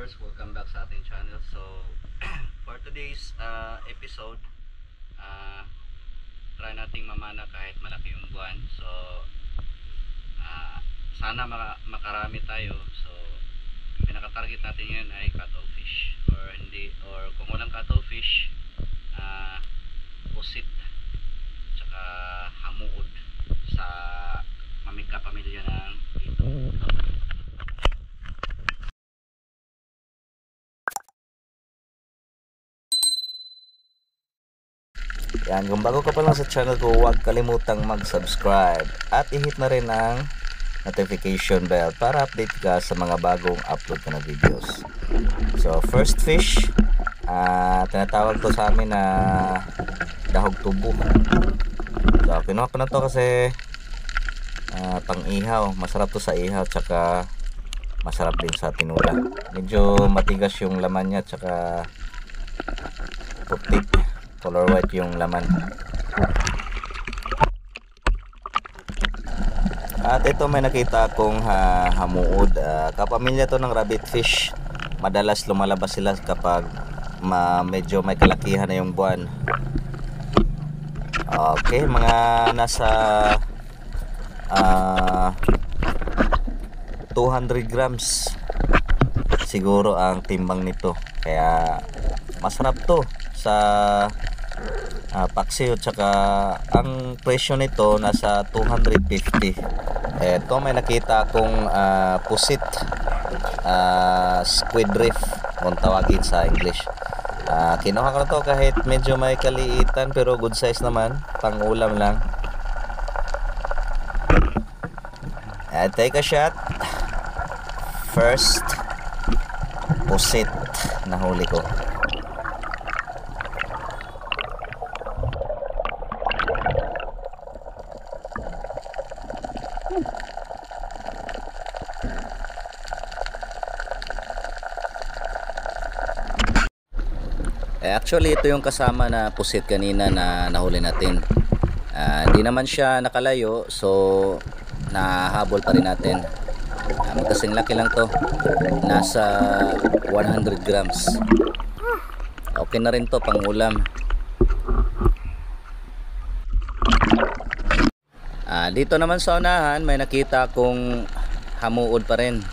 viewers, welcome back sa ating channel. So for today's episode, try nating mamana kahit malaki yung buwan. So sana makarami tayo. So pinaka-target natin ngayon ay cuttlefish fish, or hindi, or kung walang cuttlefish fish, pusit tsaka hamuod sa mamigka pamilya ng ito. Yan, kung bago ka pa lang sa channel ko, huwag kalimutang mag-subscribe at i-hit na rin ang notification bell para update ka sa mga bagong upload ko na videos. So, first fish, tinatawag to sa amin na dahog tubo. So, kinuha ko na to kasi pang-ihaw. Masarap to sa ihaw, tsaka masarap din sa tinula. Medyo matigas yung laman niya, tsaka puti, color white yung laman. At ito, may nakita akong hamuod. Kapamilya to ng rabbit fish. Madalas lumalabas sila kapag medyo may kalakihan na yung buwan. Okay, mga nasa 200 grams siguro ang timbang nito. Kaya masarap to sa paksiw, tsaka ang presyo nito nasa 250. Eto, may nakita akong pusit, squid reef kung tawagin sa English. Kinuha ko na to kahit medyo may kaliitan, pero good size naman, pang ulam lang. Take a shot. First pusit na huli ko. Actually, ito yung kasama na pusit kanina na nahuli natin. Hindi naman siya nakalayo, so nahabol pa rin natin. Magkasing laki lang to, nasa 100 grams. Okay na rin to pang ulam. Dito naman sa unahan, may nakita akong hamuod pa rin.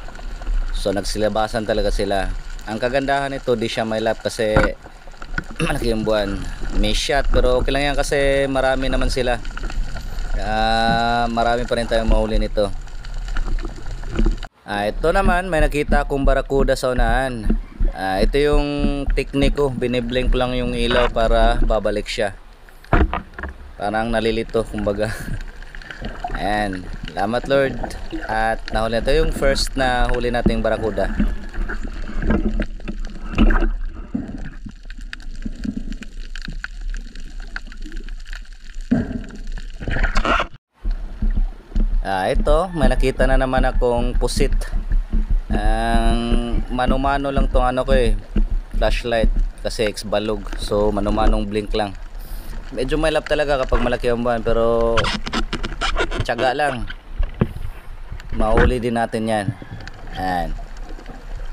So nagsilabasan talaga sila. Ang kagandahan nito, di siya may lap kasi malaki yung buwan. May shot, pero okay lang yan kasi marami naman sila. Marami pa rin tayong mahuli nito. Ito naman, may nakita akong barakuda sa unahan. Ito yung technique ko, biniblink lang yung ilaw para babalik siya. Parang nalilito kumbaga. Ayan, salamat Lord. At nahuli na ito yung first na huli nating barakuda. Ito, may nakita na naman akong pusit. Mano-mano lang tong ano ko flashlight kasi ex-balog. So mano-manong blink lang. Medyo may lap talaga kapag malaki ang buwan, pero tiyaga lang. Mahuli din natin yan. Ayan.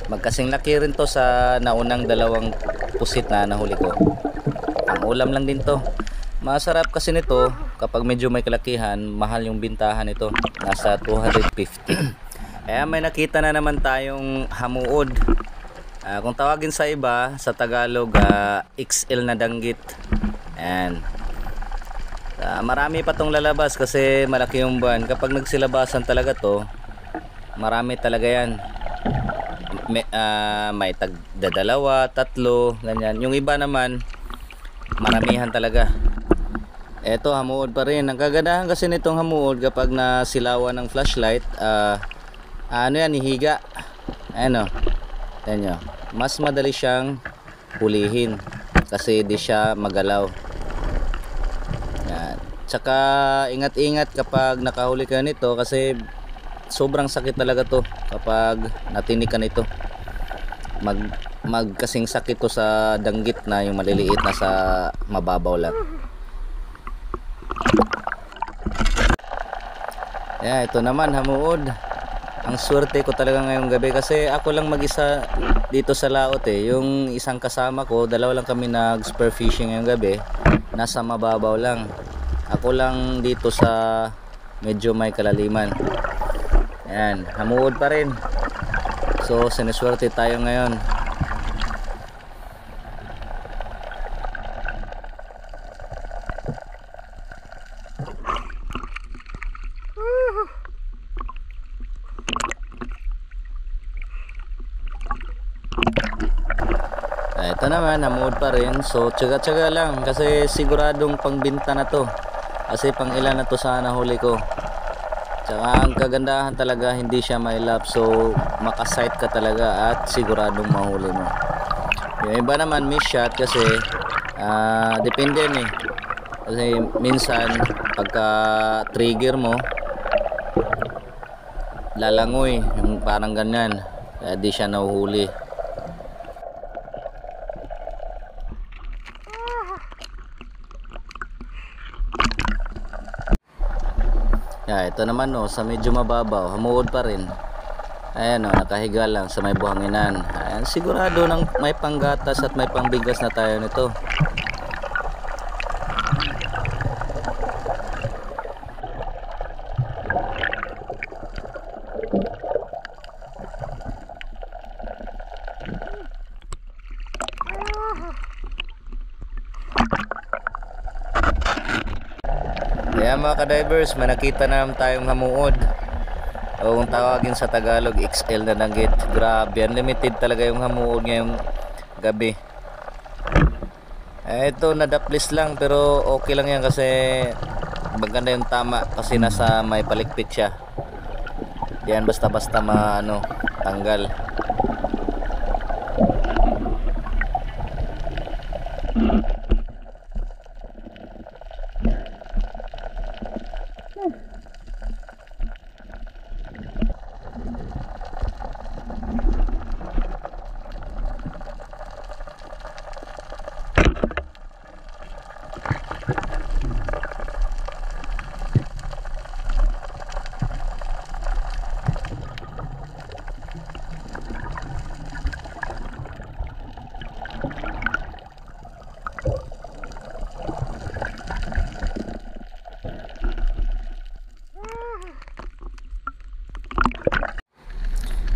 Magkasing laki rin to sa naunang dalawang pusit na nahuli ko. Ang ulam lang din to. Masarap kasi nito kapag medyo may kalakihan, mahal yung bintahan nito, nasa 250. Kaya may nakita na naman tayong hamuod. Kung tawagin sa iba, sa Tagalog, XL na danggit. Ayan. Marami pa tong lalabas kasi malaki yung buwan. Kapag nagsilabasan talaga to, marami talaga yan. May tagdadalawa, tatlo, ganyan. Yung iba naman, maramihan talaga. Eto, hamuod pa rin. Ang kagandahan kasi nitong hamuod, kapag nasilawan ng flashlight, hihiga. Ayan o. Mas madali siyang hulihin kasi di siya magalaw. Yan. Tsaka ingat-ingat kapag nakahuli ka nito kasi sobrang sakit talaga to kapag natinikan ito. Magkasing sakit to sa danggit na yung maliliit na sa mababaw lang. Ito naman hamuod. ang swerte ko talaga ngayong gabi kasi ako lang mag-isa dito sa laot eh. Yung isang kasama ko, dalawa lang kami nag-spear fishing ngayong gabi. Nasa mababaw lang. Ako lang dito sa medyo may kalaliman. Ayan, hamuod pa rin. So, sineswerte tayo ngayon. Ito naman, hamuod pa rin. So, tsaga-tsaga lang kasi siguradong pangbinta na to. Kasi pang ilan na to sa nahuli ko. Tsaka ang kagandahan talaga, hindi siya mailap. So, makasight ka talaga at siguradong mahuli mo. Yung iba naman miss shot kasi depende yan eh. Kasi minsan pagka trigger mo lalangoy, yung parang ganyan. Kaya di siya nahuhuli. Ito naman sa medyo mababaw, hamuod pa rin. Ayan nakahiga lang sa may buhanginan. Ayan, sigurado nang may panggatas at may pangbigas na tayo nito. Kaya mga ka-divers, may nakita na naman tayong hamuod. O kung tawagin sa Tagalog, XL na nugget. Grabe, unlimited talaga yung hamuod ngayong gabi. Ito, nadaplis lang pero okay lang yan kasi maganda yung tama kasi nasa may palikpik siya. Yan basta-basta tanggal.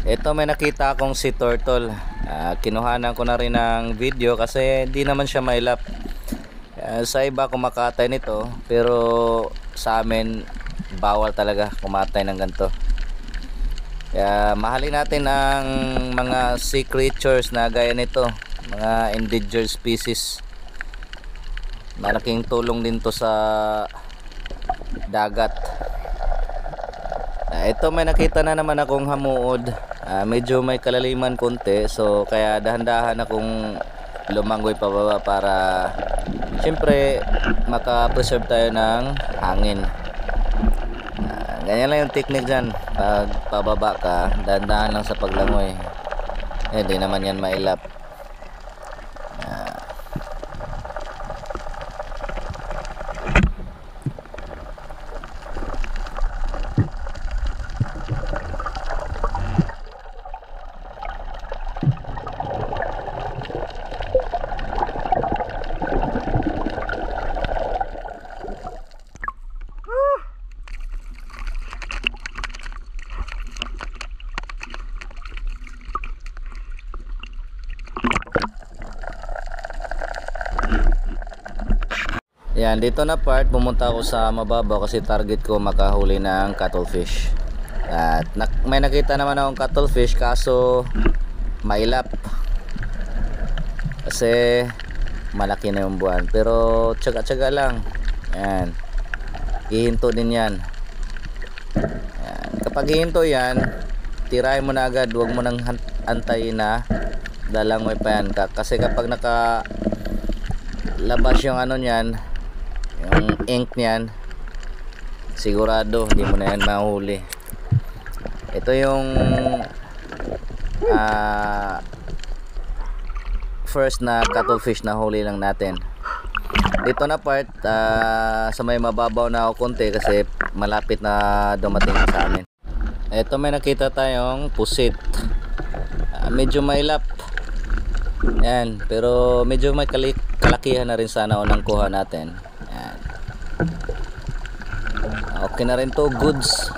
Ito may nakita akong sea turtle. Kinuhanan ko na rin ng video kasi di naman siya mailap. Sa iba kumakatay nito pero sa amin bawal talaga kumatay ng ganito. Kaya mahalin natin ang mga sea creatures na gaya nito, mga endangered species. Malaking tulong din to sa dagat. Ito may nakita na naman akong hamuod. Medyo may kalaliman konti, so kaya dahan-dahan akong lumangoy pababa para syempre maka-preserve tayo ng hangin. Ganyan lang yung technique dyan. Pag pababa ka, dahan-dahan lang sa paglangoy. Hindi naman yan mailap. Yan, dito na part pumunta ako sa mababaw kasi target ko makahuli ng cuttlefish. At may nakita naman akong cuttlefish kaso mailap. Kasi malaki na yung buwan. Pero tsaga-tsaga lang. Yan. Hihinto din yan. Yan. Kapag hihinto yan, tirahin mo na agad. Huwag mo nang antayin na dalangoy pa yan. Kasi kapag labas yung niyan, yung ink niyan, sigurado hindi mo na yan mahuli. Ito yung first na cuttlefish na huli lang natin. Dito na part sa may mababaw na ako konti kasi malapit na dumating sa amin. Ito may nakita tayong pusit. Medyo mailap. Yan, pero medyo may kalakihan na rin sana unang kuha natin. Yan. Okay na rin to, goods.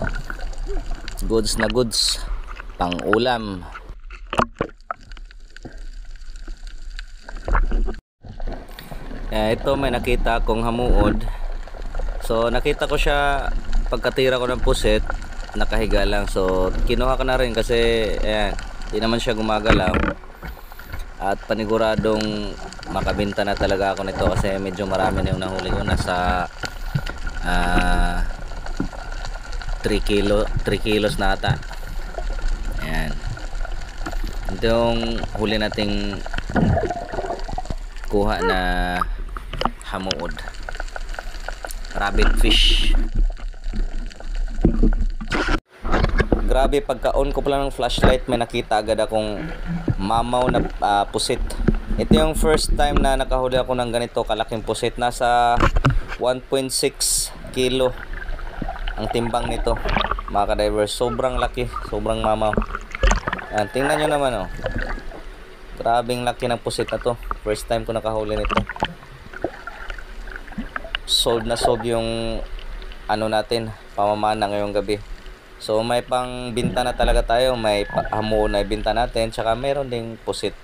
Goods na goods. Pang ulam. Ito may nakita akong hamuod. So nakita ko siya pagkatira ko ng pusit, nakahiga lang. So kinuha ko na rin kasi ayan, di naman siya gumagalaw. At paniguradong makabenta na talaga ako nito kasi medyo marami na yung nahuli ko. Nasa 3 kilos na ata. Ayan. Ito yung huli nating kuha na hamuod. Rabbit fish. Grabe, pagka-on ko pa lang ng flashlight may nakita agad akong mamaw na pusit. Ito yung first time na nakahuli ako ng ganito kalaking pusit. Nasa 1.6 kilo ang timbang nito, mga ka-divers. Sobrang laki, sobrang mamaw. Yan, tingnan nyo naman oh. Grabing laki ng pusit na to. First time ko nakahuli nito. Sold na sold yung ano natin, pamamana ngayong gabi. So may pang binta na talaga tayo, may hamuon na ibinta natin, tsaka meron ding pusit.